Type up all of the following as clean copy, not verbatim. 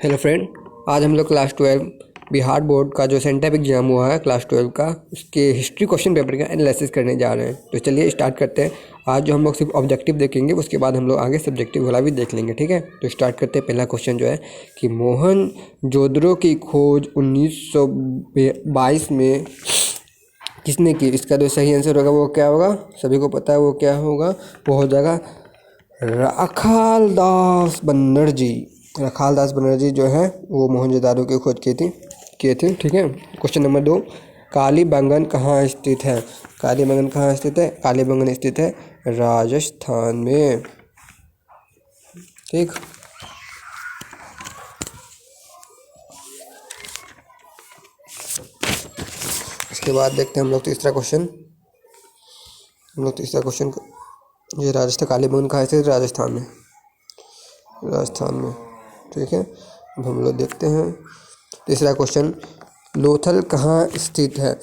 Hello friend, आज हम लोग क्लास 12 बिहार बोर्ड का जो सेंटअप एग्जाम हुआ है क्लास 12 का, उसके हिस्ट्री क्वेश्चन पेपर का एनालिसिस करने जा रहे हैं। तो चलिए स्टार्ट करते हैं। आज जो हम लोग सिर्फ ऑब्जेक्टिव देखेंगे, उसके बाद हम लोग आगे सब्जेक्टिव वाला भी देख लेंगे। ठीक है, तो स्टार्ट करते हैं। पहला क्वेश्चन जो है कि मोहनजोदड़ो की खोज 1922 में किसने की? इसका जो सही आंसर होगा वो क्या होगा? सभी को पता है वो क्या होगा? वो हो जाएगा रखालदास बनर्जी। रखालदास बनर्जी जो है वो मोहनजोदारो की खोज किए थे। ठीक है। क्वेश्चन नंबर 2, कालीबंगन कहाँ स्थित है? कालीबंगन कहाँ स्थित है? कालीबंगन स्थित है राजस्थान में। ठीक। इसके बाद देखते हैं हम लोग तीसरा क्वेश्चन। ये राजस्थान, कालीबंगन कहाँ स्थित है? राजस्थान में। ठीक है। अब हम लोग देखते हैं तीसरा क्वेश्चन। लोथल कहाँ स्थित है?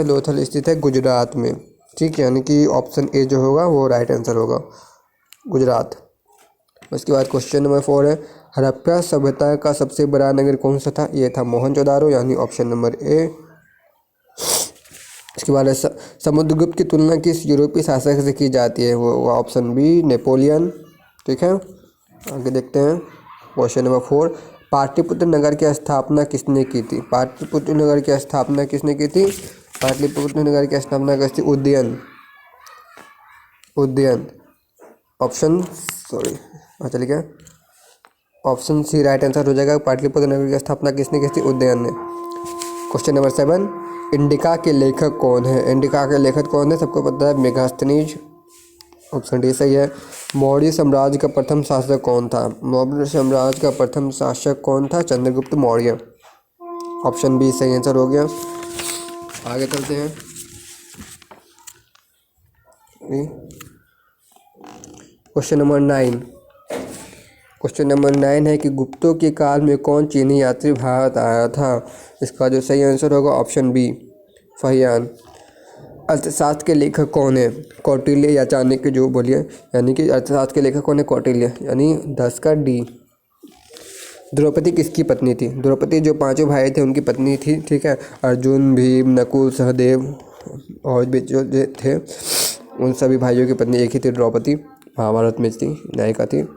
लोथल स्थित है गुजरात में। ठीक है, यानी कि ऑप्शन ए जो होगा वो राइट आंसर होगा, गुजरात। उसके बाद क्वेश्चन नंबर 4 है, हड़प्पा सभ्यता का सबसे बड़ा नगर कौन सा था? ये था मोहनजोदारो, यानी ऑप्शन नंबर ए। इसके बाद समुद्रगुप्त की तुलना किस यूरोपीय शासक से की जाती है? वो ऑप्शन बी, नेपोलियन। ठीक है, आगे देखते हैं क्वेश्चन नंबर 4, पाटलिपुत्र नगर की स्थापना किसने की थी? पाटलिपुत्र नगर की स्थापना किसने की थी? उदयन। चलिए क्या ऑप्शन सी राइट आंसर हो जाएगा। पाटलिपुत्र नगर की स्थापना किसने की थी? उदयन ने। क्वेश्चन नंबर 7, इंडिका के लेखक कौन है? सबको पता है, मेगास्थनीज। ऑप्शन डी सही है। मौर्य साम्राज्य का प्रथम शासक कौन था? चंद्रगुप्त मौर्य। ऑप्शन बी सही आंसर हो गया। आगे चलते हैं। क्वेश्चन नंबर 9 है कि गुप्तों के काल में कौन चीनी यात्री भारत आया था? इसका जो सही आंसर होगा ऑप्शन बी, फाहियान। अर्थशास्त्र के लेखक कौन है? कौटिल्य या चाणक्य, जो बोलिए। यानी कि अर्थशास्त्र के लेखक कौन है? कौटिल्य, यानी 10 का डी। द्रौपदी किसकी पत्नी थी? द्रौपदी जो 5 भाई थे उनकी पत्नी थी। ठीक है, अर्जुन, भीम, नकुल, सहदेव और भी जो थे उन सभी भाइयों की पत्नी एक ही थी, द्रौपदी। महाभारत में थी, नायिका थी,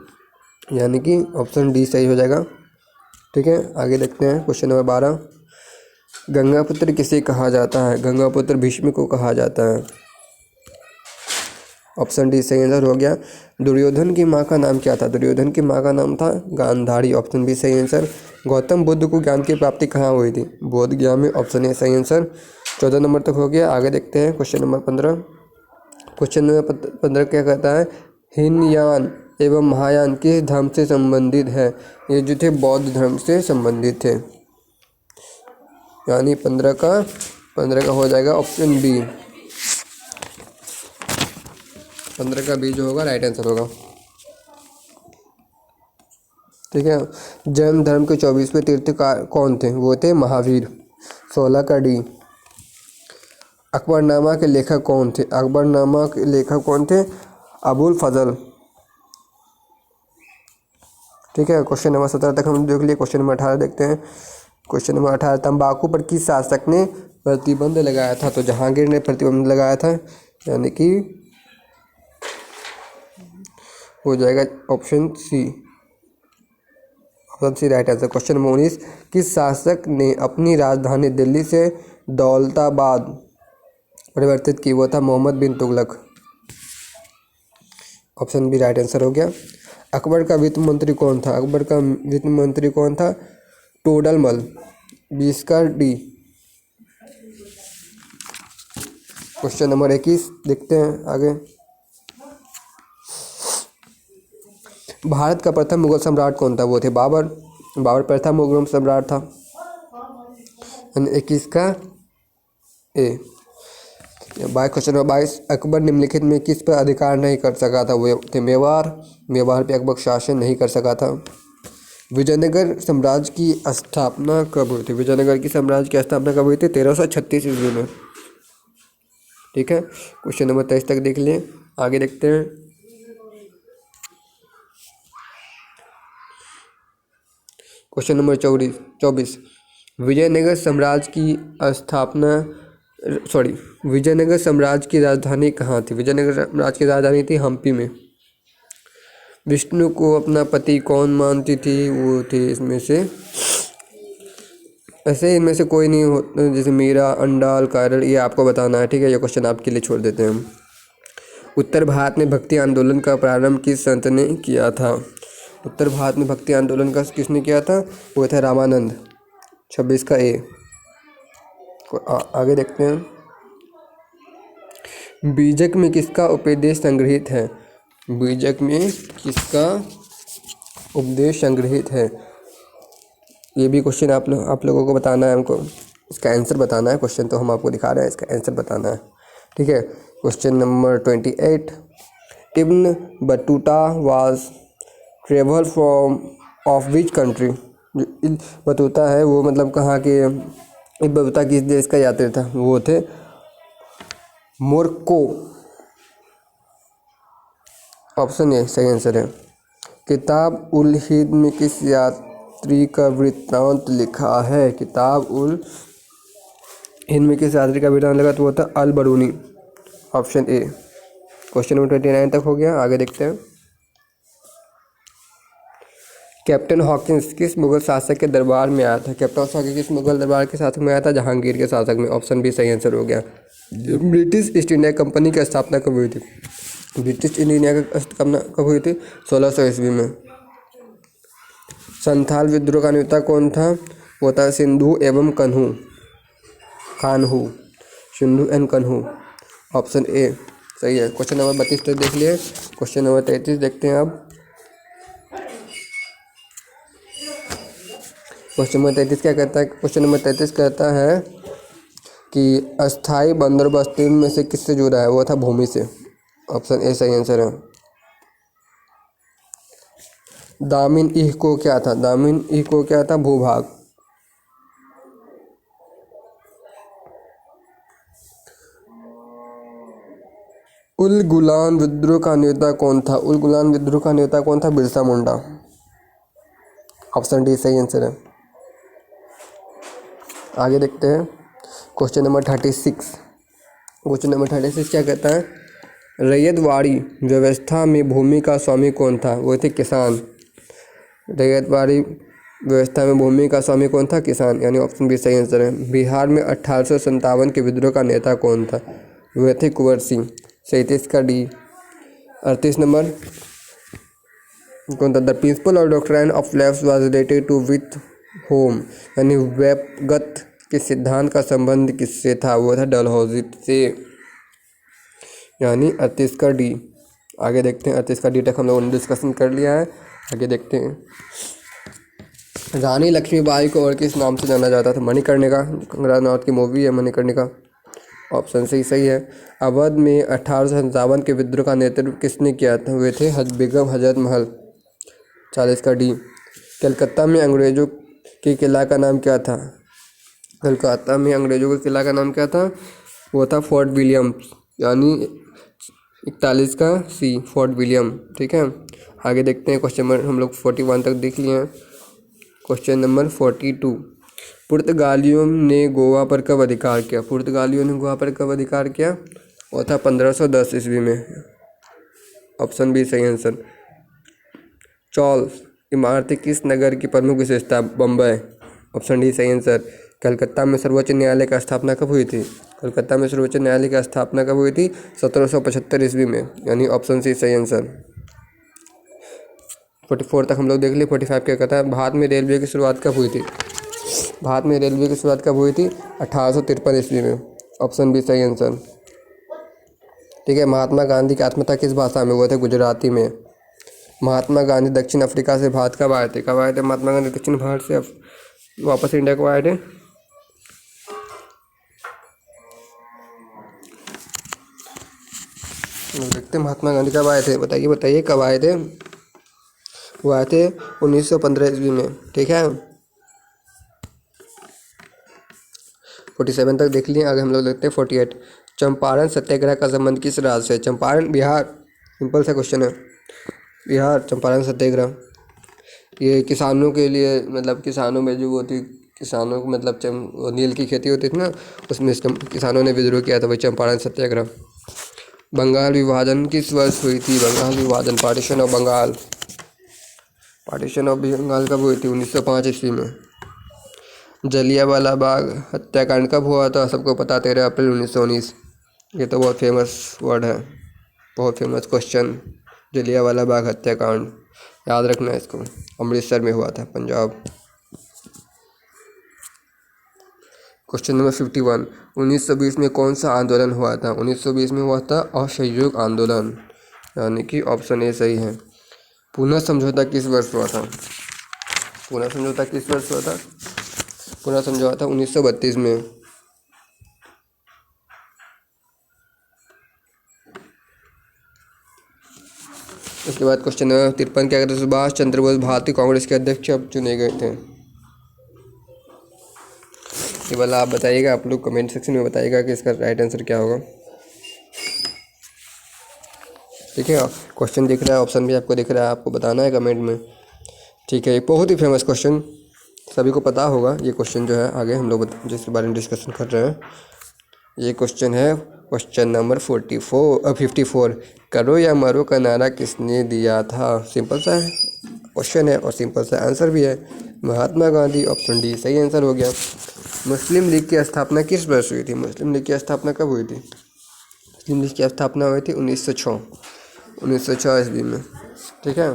यानी कि ऑप्शन डी सही हो जाएगा। ठीक है, आगे देखते हैं क्वेश्चन नंबर 12, गंगापुत्र किसे कहा जाता है? गंगापुत्र भीष्म को कहा जाता है। ऑप्शन डी सही आंसर हो गया। दुर्योधन की माँ का नाम क्या था? दुर्योधन की माँ का नाम था गांधारी। ऑप्शन बी सही आंसर। गौतम बुद्ध को ज्ञान की प्राप्ति कहाँ हुई थी? बोध गया में। ऑप्शन ए सही आंसर। 14 नंबर तक हो गया। आगे देखते हैं क्वेश्चन नंबर 15। क्वेश्चन नंबर 15 क्या कहता है? हीनयान एवं महायान किस धर्म से संबंधित है? ये जो थे बौद्ध धर्म से संबंधित थे, यानी 15 का हो जाएगा ऑप्शन बी। 15 का बी जो होगा राइट आंसर होगा। ठीक है, जैन धर्म के 24वें तीर्थकार कौन थे? वो थे महावीर। 16 का डी। अकबरनामा के लेखक कौन थे? अबुल फजल। ठीक है, क्वेश्चन नंबर 17 तक हम देख लिए। क्वेश्चन नंबर 18 देखते हैं। क्वेश्चन नंबर 18, तंबाकू पर किस शासक ने प्रतिबंध लगाया था? तो जहांगीर ने प्रतिबंध लगाया था, यानी कि हो जाएगा option C right answer. Question number 19, किस शासक ने अपनी राजधानी दिल्ली से दौलताबाद परिवर्तित की? वो था Mohammad bin Tughlaq. Option B right answer हो गया। अकबर का वित्त मंत्री कौन था? टोडरमल। 20 का डी। क्वेश्चन नंबर 21 देखते हैं आगे। भारत का प्रथम मुगल सम्राट कौन था? वो थे बाबर। प्रथम मुगल सम्राट था। 21 का ए। क्वेश्चन नंबर 22, अकबर निम्नलिखित में किस पर अधिकार नहीं कर सका था? वो थे मेवाड़ पे अकबर शासन नहीं कर सका था। विजयनगर साम्राज्य की स्थापना कब हुई थी? 1336 ईस्वी में। ठीक है, क्वेश्चन नंबर 23 तक देख लें। आगे देखते हैं। Question number 24। विजयनगर साम्राज्य की स्थापना विजयनगर साम्राज्य की राजधानी कहाँ थी? विजयनगर साम्राज्य की राजधानी थी हम्पी में। विष्णु को अपना पति कौन मानती थी? वो थे इसमें से, ऐसे इनमें से कोई नहीं हो, जैसे मीरा, अंडाल, कायरल, ये आपको बताना है, ठीक है। ये क्वेश्चन आपके लिए छोड़ देते हैं हम। उत्तर भारत में भक्ति आंदोलन का प्रारंभ किस संत ने किया था? उत्तर भारत में भक्ति आंदोलन का किसने किया था? वो था रामानंद। 26 का ए। आगे देखते हैं। बीजक में किसका उपदेश संग्रहित है? बीजक में किसका उपदेश संग्रहित है? ये भी क्वेश्चन आप लोगों को बताना है हमको, इसका आंसर बताना है। क्वेश्चन तो हम आपको दिखा रहे हैं, इसका आंसर बताना है, ठीक है। Question number 28। Ibn Battuta was travel from of which country? जो इब्न बतूता है वो मतलब कहाँ के? इब्न बतूता किस देश का यात्री था? वो थे मोरक्को। ऑप्शन ए सही आंसर है। किताब उल हिंद में किस यात्री का वृत्तांत लिखा है? किताब उल हिंद में किस यात्री का वृत्तांत लिखा? तो वो था Al Biruni. Option A. Question number 29 तक हो गया। आगे देखते हैं। कैप्टन हॉकिंस किस मुगल शासक के दरबार में आया था? कैप्टन हॉकिंस किस मुगल दरबार के शासक में आया था? जहांगीर के शासक में। ऑप्शन बी सही आंसर हो गया। ब्रिटिश ईस्ट इंडिया कंपनी की स्थापना कब हुई थी? ब्रिटिश ईस्ट इंडिया की स्थापना कब हुई थी? 1600 ईस्वी में। संथाल विद्रोह का नेता कौन था? वो था सिंधु एवं Kanhu. Sindhu and Kanhu. Option A सही है। क्वेश्चन नंबर 32 तक देख लिए। क्वेश्चन नंबर 33 देखते हैं अब। क्वेश्चन नंबर 33 क्या कहता है? क्वेश्चन नंबर 33 कहता है कि अस्थाई बंदोबस्ती में से किससे जुड़ा है? वो था भूमि से। ऑप्शन ए सही आंसर है। दामिन ईह को क्या था? दामिन ईह को क्या था? भूभाग। उल गुलान विद्रोह का नेता कौन था? उल गुलान विद्रोह का नेता कौन था? बिरसा मुंडा। ऑप्शन डी सही आंसर है। आगे देखते हैं। Question number 36। क्वेश्चन नंबर 36 क्या कहता है? रैयतवाड़ी व्यवस्था में भूमि का स्वामी कौन था? वो थे किसान। रैयतवाड़ी व्यवस्था में भूमि का स्वामी कौन था? किसान, यानी ऑप्शन बी सही आंसर है। बिहार में 1857 के विद्रोह का नेता कौन था? वह थे कुंवर सिंह। 37 का डी। 38 नंबर कौन था? द प्रिंसिपल और doctrine of lapse was related to with whom, यानी वेबगत के सिद्धांत का संबंध किससे था? वो था डलहौजी से, यानी 38 का डी। आगे देखते हैं। 38 का डी तक हम लोगों ने डिस्कशन कर लिया है। आगे देखते हैं। रानी लक्ष्मीबाई को और किस नाम से जाना जाता था? मणिकर्णिका। कंगना रनौत की मूवी है मणिकर्णिका। ऑप्शन सही है। अवध में 1857 के विद्रोह का नेतृत्व किसने किया था? वे थे बेगम हजरत महल। 40 का डी। कलकत्ता में अंग्रेजों के किला का नाम क्या था? कलकत्ता में अंग्रेजों के किला का नाम क्या था? वो था फोर्ट विलियम्स, यानी 41 का सी, फोर्ट विलियम, ठीक है। आगे देखते हैं। क्वेश्चन नंबर हम लोग 41 तक देख लिए हैं। Question number 42। पुर्तगालियों ने गोवा पर कब अधिकार किया? पुर्तगालियों ने गोवा पर कब अधिकार किया? वो था 1510 ईस्वी में। ऑप्शन बी सही आंसर। चौल इमारतें किस नगर की प्रमुख विशेषता? बम्बई। ऑप्शन डी सही आंसर। कलकत्ता में सर्वोच्च न्यायालय का स्थापना कब हुई थी? कलकत्ता में सर्वोच्च न्यायालय की स्थापना कब हुई थी? 1775 ईस्वी में, यानी ऑप्शन सी सही आंसर। 44 तक हम लोग देख लिए। 45 क्या कहता है? भारत में रेलवे की शुरुआत कब हुई थी? भारत में रेलवे की शुरुआत कब हुई थी? 1853 ईस्वी में। ऑप्शन बी सही आंसर, ठीक है। महात्मा गांधी की आत्मकथा किस भाषा में? वो थे गुजराती में। महात्मा गांधी दक्षिण अफ्रीका से भारत कब आए थे? कब आए थे महात्मा गांधी दक्षिण भारत से वापस इंडिया को आए थे? देखते हैं महात्मा गांधी कब आए थे। बताइए कब आए थे? वो आए थे 1915 ईस्वी में, ठीक है। 47 तक देख लिए। आगे हम लोग देखते हैं 48। चंपारण सत्याग्रह का संबंध किस राज्य से? चंपारण बिहार। सिंपल सा क्वेश्चन है। बिहार। चंपारण सत्याग्रह ये किसानों के लिए, मतलब किसानों में जो वो थी, किसानों को मतलब वो नील की खेती होती थी ना, उसमें किसानों ने विद्रोह किया था, वही चंपारण सत्याग्रह। बंगाल विभाजन किस वर्ष हुई थी? बंगाल विभाजन, partition of Bengal, partition of Bengal कब हुई थी? 1905 ईस्वी में। जलियांवाला बाग हत्याकांड कब हुआ था? सबको पता, 13 अप्रैल 1919। ये तो बहुत फेमस वर्ड है, बहुत फेमस क्वेश्चन। जलियांवाला बाग हत्याकांड, याद रखना इसको, अमृतसर में हुआ था, पंजाब। क्वेश्चन नंबर 51, 1920 में कौन सा आंदोलन हुआ था? 1920 में हुआ था असहयोग आंदोलन, यानी कि ऑप्शन ए सही है। पुनः समझौता किस वर्ष हुआ था? पुनः समझौता किस वर्ष हुआ था? पुनः समझौता 1932 में। उसके बाद क्वेश्चन नंबर 53, क्या कहते हैं? सुभाष चंद्र बोस भारतीय कांग्रेस के अध्यक्ष अब चुने गए थे। ये वाला आप बताइएगा, आप लोग कमेंट सेक्शन में बताइएगा कि इसका राइट आंसर क्या होगा। ठीक है, क्वेश्चन दिख रहा है, ऑप्शन भी आपको दिख रहा है, आपको बताना है कमेंट में। ठीक है, ये बहुत ही फेमस क्वेश्चन, सभी को पता होगा ये क्वेश्चन जो है। आगे हम लोग जिसके बारे में डिस्कशन कर रहे हैं, ये क्वेश्चन है क्वेश्चन नंबर 54, करो या मरो का नारा किसने दिया था? सिंपल सा है क्वेश्चन है और सिंपल सा आंसर भी है, महात्मा गांधी। ऑप्शन डी सही आंसर हो गया। मुस्लिम लीग की स्थापना किस वर्ष हुई थी? मुस्लिम लीग की स्थापना कब हुई थी? मुस्लिम लीग की स्थापना हुई थी 1906 ईस्वी में। ठीक है,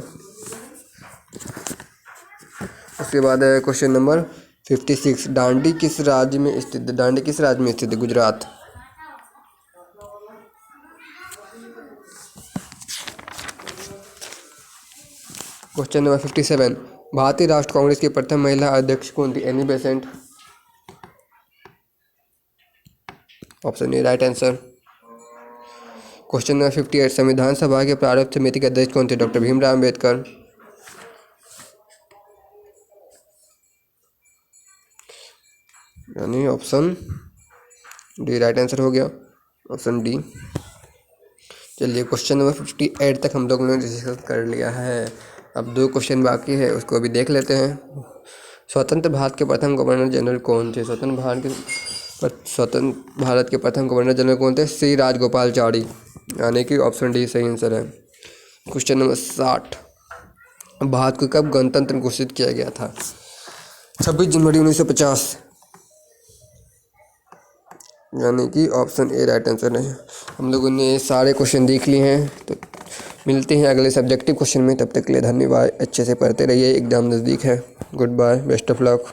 उसके बाद है क्वेश्चन नंबर 56, दांडी किस राज्य में स्थित है? दांडी किस राज्य में स्थित है? गुजरात। क्वेश्चन नंबर 57, भारतीय राष्ट्र कांग्रेस की प्रथम महिला अध्यक्ष कौन थी? Annie Besant. Option A right answer. Question number 58, संविधान सभा के प्रारूप समिति के अध्यक्ष कौन थे? डॉक्टर भीमराव अम्बेडकर। यानी ऑप्शन डी राइट आंसर हो गया, ऑप्शन डी। चलिए, क्वेश्चन नंबर 58 तक हम लोग ने डिस्कस कर लिया है। अब 2 क्वेश्चन बाकी है, उसको अभी देख लेते हैं। स्वतंत्र भारत के प्रथम गवर्नर जनरल कौन थे? स्वतंत्र भारत के प्रथम गवर्नर जनरल कौन थे? श्री राजगोपालाचारी, यानी कि ऑप्शन डी सही आंसर है। क्वेश्चन नंबर 60, भारत को कब गणतंत्र घोषित किया गया था? 26 जनवरी 1950, यानी कि ऑप्शन ए राइट आंसर है। हम लोगों ने सारे क्वेश्चन देख लिए हैं, तो मिलते हैं अगले सब्जेक्टिव क्वेश्चन में। तब तक के लिए धन्यवाद, अच्छे से पढ़ते रहिए, एग्जाम नज़दीक है। Good bye, best of luck.